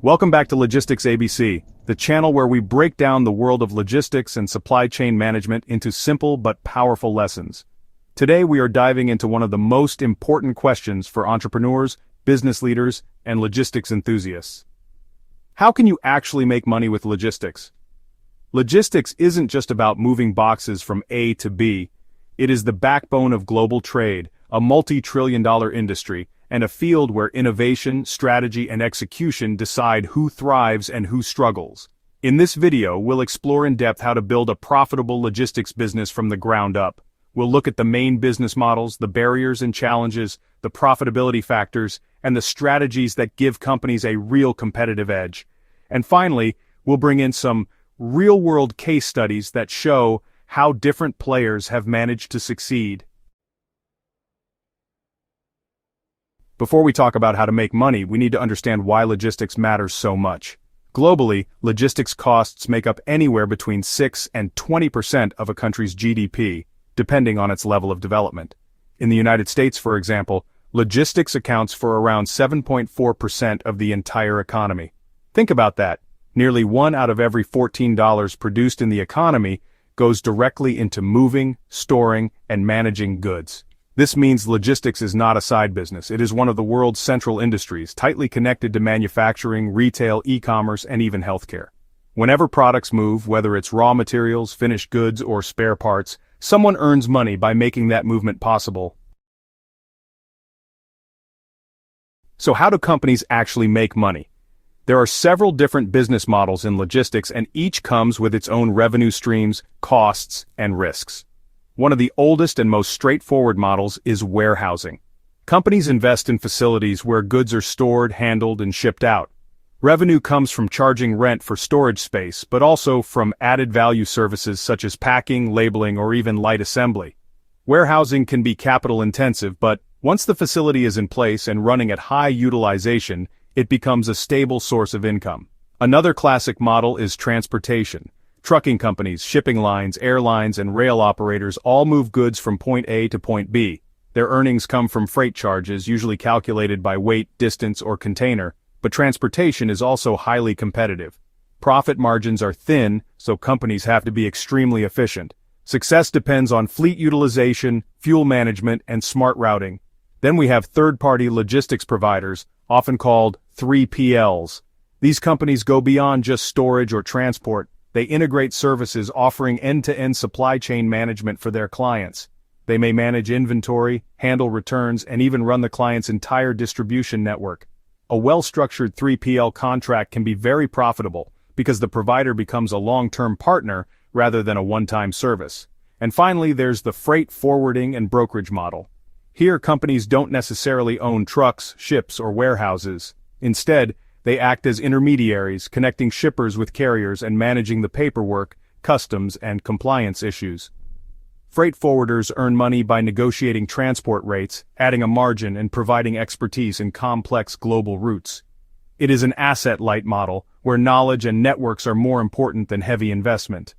Welcome back to LogisticsABC, the channel where we break down the world of logistics and supply chain management into simple but powerful lessons. Today we are diving into one of the most important questions for entrepreneurs, business leaders, and logistics enthusiasts. How can you actually make money with logistics? Logistics isn't just about moving boxes from A to B. It is the backbone of global trade, a multi-trillion-dollar industry, and a field where innovation, strategy, and execution decide who thrives and who struggles. In this video, we'll explore in depth how to build a profitable logistics business from the ground up. We'll look at the main business models, the barriers and challenges, the profitability factors, and the strategies that give companies a real competitive edge. And finally, we'll bring in some real-world case studies that show how different players have managed to succeed. Before we talk about how to make money, we need to understand why logistics matters so much. Globally, logistics costs make up anywhere between 6 and 20% of a country's GDP, depending on its level of development. In the United States, for example, logistics accounts for around 7.4% of the entire economy. Think about that. Nearly 1 out of every $14 produced in the economy goes directly into moving, storing, and managing goods. This means logistics is not a side business. It is one of the world's central industries, tightly connected to manufacturing, retail, e-commerce, and even healthcare. Whenever products move, whether it's raw materials, finished goods, or spare parts, someone earns money by making that movement possible. So how do companies actually make money? There are several different business models in logistics, and each comes with its own revenue streams, costs, and risks. One of the oldest and most straightforward models is warehousing. Companies invest in facilities where goods are stored, handled, and shipped out. Revenue comes from charging rent for storage space, but also from added value services such as packing, labeling, or even light assembly. Warehousing can be capital intensive, but once the facility is in place and running at high utilization, it becomes a stable source of income. Another classic model is transportation. Trucking companies, shipping lines, airlines, and rail operators all move goods from point A to point B. Their earnings come from freight charges, usually calculated by weight, distance, or container, but transportation is also highly competitive. Profit margins are thin, so companies have to be extremely efficient. Success depends on fleet utilization, fuel management, and smart routing. Then we have third-party logistics providers, often called 3PLs. These companies go beyond just storage or transport. They integrate services offering end-to-end supply chain management for their clients. They may manage inventory, handle returns, and even run the client's entire distribution network. A well-structured 3PL contract can be very profitable because the provider becomes a long-term partner rather than a one-time service. And finally, there's the freight forwarding and brokerage model. Here, companies don't necessarily own trucks, ships, or warehouses. Instead, they act as intermediaries, connecting shippers with carriers and managing the paperwork, customs, and compliance issues. Freight forwarders earn money by negotiating transport rates, adding a margin, and providing expertise in complex global routes. It is an asset-light model, where knowledge and networks are more important than heavy investment.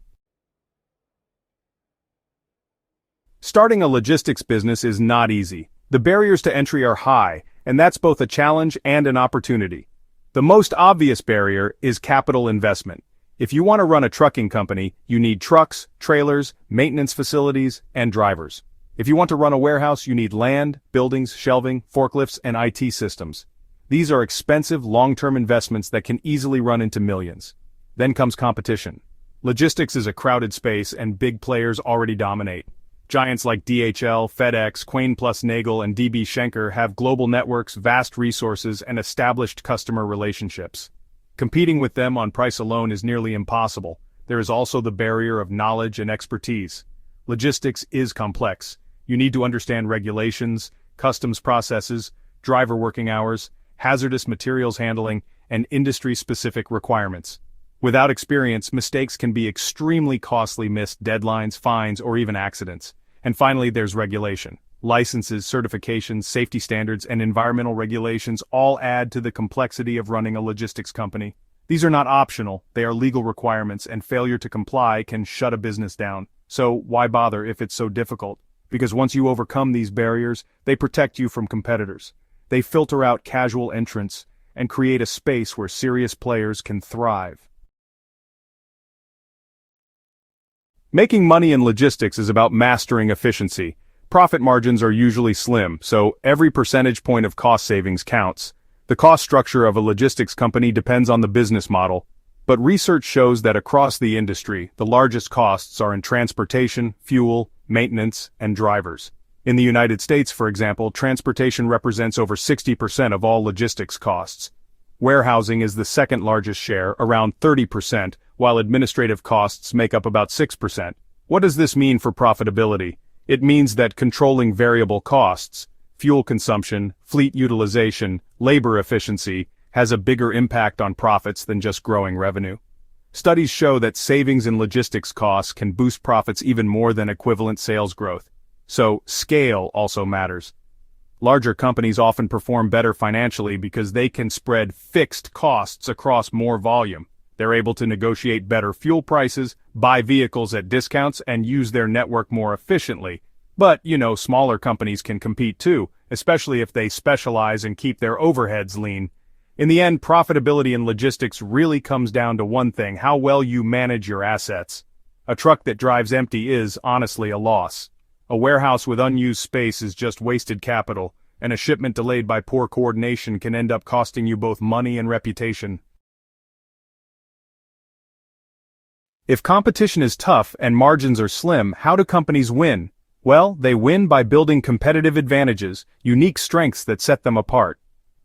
Starting a logistics business is not easy. The barriers to entry are high, and that's both a challenge and an opportunity. The most obvious barrier is capital investment. If you want to run a trucking company, you need trucks, trailers, maintenance facilities, and drivers. If you want to run a warehouse, you need land, buildings, shelving, forklifts, and IT systems. These are expensive, long-term investments that can easily run into millions. Then comes competition. Logistics is a crowded space, and big players already dominate. Giants like DHL, FedEx, Quain plus Nagel, and DB Schenker have global networks, vast resources, and established customer relationships. Competing with them on price alone is nearly impossible. There is also the barrier of knowledge and expertise. Logistics is complex. You need to understand regulations, customs processes, driver working hours, hazardous materials handling, and industry-specific requirements. Without experience, mistakes can be extremely costly, missed deadlines, fines, or even accidents. And finally, there's regulation. Licenses, certifications, safety standards, and environmental regulations all add to the complexity of running a logistics company. These are not optional, they are legal requirements, and failure to comply can shut a business down. So why bother if it's so difficult? Because once you overcome these barriers, they protect you from competitors. They filter out casual entrants, and create a space where serious players can thrive. Making money in logistics is about mastering efficiency. Profit margins are usually slim, so every percentage point of cost savings counts. The cost structure of a logistics company depends on the business model, but research shows that across the industry, the largest costs are in transportation, fuel, maintenance, and drivers. In the United States, for example, transportation represents over 60% of all logistics costs. Warehousing is the second largest share, around 30%, while administrative costs make up about 6%. What does this mean for profitability? It means that controlling variable costs, fuel consumption, fleet utilization, labor efficiency, has a bigger impact on profits than just growing revenue. Studies show that savings in logistics costs can boost profits even more than equivalent sales growth. So, scale also matters. Larger companies often perform better financially because they can spread fixed costs across more volume. They're able to negotiate better fuel prices, buy vehicles at discounts, and use their network more efficiently. But, smaller companies can compete too, especially if they specialize and keep their overheads lean. In the end, profitability in logistics really comes down to one thing: how well you manage your assets. A truck that drives empty is, honestly, a loss. A warehouse with unused space is just wasted capital, and a shipment delayed by poor coordination can end up costing you both money and reputation. If competition is tough and margins are slim, how do companies win? Well, they win by building competitive advantages, unique strengths that set them apart.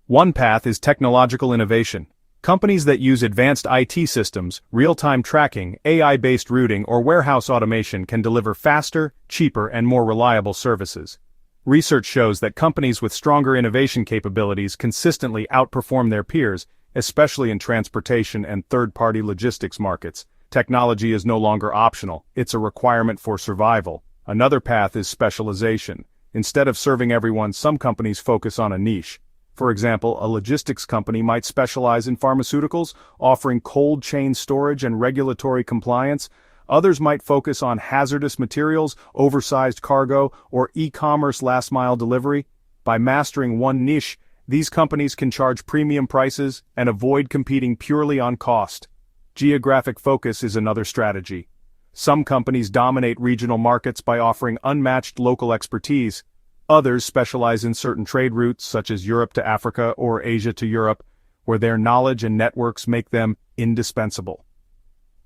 One path is technological innovation. Companies that use advanced IT systems, real-time tracking, AI-based routing, or warehouse automation can deliver faster, cheaper, and more reliable services. Research shows that companies with stronger innovation capabilities consistently outperform their peers, especially in transportation and third-party logistics markets. Technology is no longer optional, it's a requirement for survival. Another path is specialization. Instead of serving everyone, some companies focus on a niche. For example, a logistics company might specialize in pharmaceuticals, offering cold chain storage and regulatory compliance. Others might focus on hazardous materials, oversized cargo, or e-commerce last-mile delivery. By mastering one niche, these companies can charge premium prices and avoid competing purely on cost. Geographic focus is another strategy. Some companies dominate regional markets by offering unmatched local expertise. Others specialize in certain trade routes, such as Europe to Africa or Asia to Europe, where their knowledge and networks make them indispensable.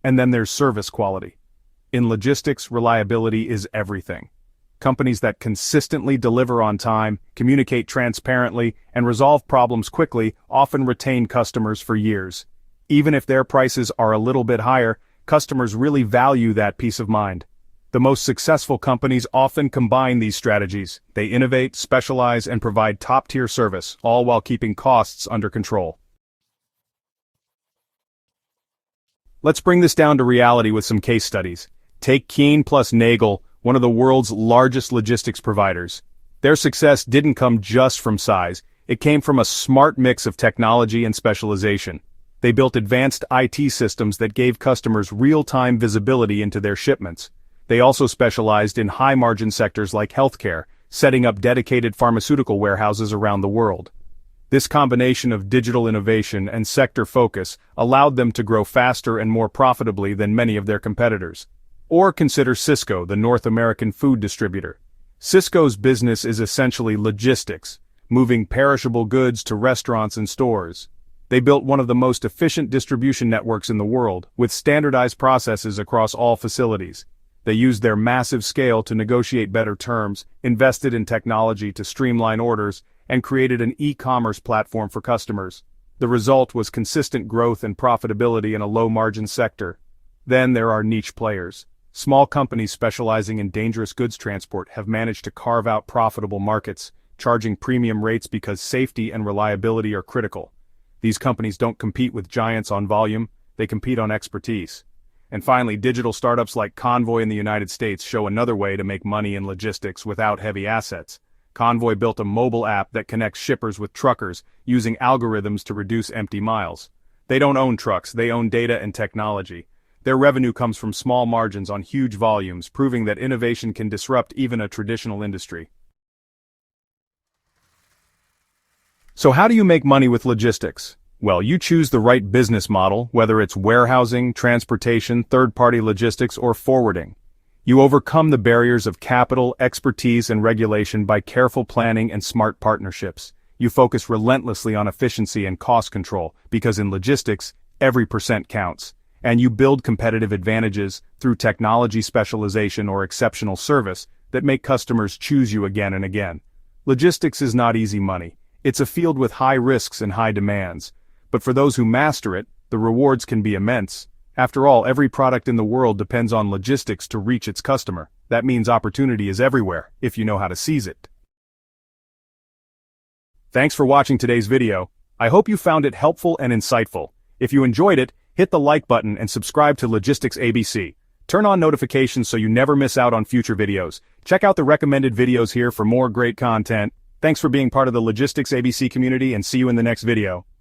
And then there's service quality. In logistics, reliability is everything. Companies that consistently deliver on time, communicate transparently, and resolve problems quickly often retain customers for years. Even if their prices are a little bit higher, customers really value that peace of mind. The most successful companies often combine these strategies. They innovate, specialize, and provide top-tier service, all while keeping costs under control. Let's bring this down to reality with some case studies. Take Keen plus Nagel, one of the world's largest logistics providers. Their success didn't come just from size. It came from a smart mix of technology and specialization. They built advanced IT systems that gave customers real-time visibility into their shipments. They also specialized in high-margin sectors like healthcare, setting up dedicated pharmaceutical warehouses around the world. This combination of digital innovation and sector focus allowed them to grow faster and more profitably than many of their competitors. Or consider Sysco, the North American food distributor. Sysco's business is essentially logistics, moving perishable goods to restaurants and stores. They built one of the most efficient distribution networks in the world, with standardized processes across all facilities. They used their massive scale to negotiate better terms, invested in technology to streamline orders, and created an e-commerce platform for customers. The result was consistent growth and profitability in a low-margin sector. Then there are niche players. Small companies specializing in dangerous goods transport have managed to carve out profitable markets, charging premium rates because safety and reliability are critical. These companies don't compete with giants on volume, they compete on expertise. And finally, digital startups like Convoy in the United States show another way to make money in logistics without heavy assets. Convoy built a mobile app that connects shippers with truckers, using algorithms to reduce empty miles. They don't own trucks, they own data and technology. Their revenue comes from small margins on huge volumes, proving that innovation can disrupt even a traditional industry. So how do you make money with logistics? Well, you choose the right business model, whether it's warehousing, transportation, third-party logistics, or forwarding. You overcome the barriers of capital, expertise, and regulation by careful planning and smart partnerships. You focus relentlessly on efficiency and cost control, because in logistics, every percent counts. And you build competitive advantages through technology specialization or exceptional service that make customers choose you again and again. Logistics is not easy money. It's a field with high risks and high demands. But for those who master it, the rewards can be immense. After all, every product in the world depends on logistics to reach its customer. That means opportunity is everywhere, if you know how to seize it. Thanks for watching today's video. I hope you found it helpful and insightful. If you enjoyed it, hit the like button and subscribe to LogisticsABC. Turn on notifications so you never miss out on future videos. Check out the recommended videos here for more great content. Thanks for being part of the LogisticsABC community, and see you in the next video.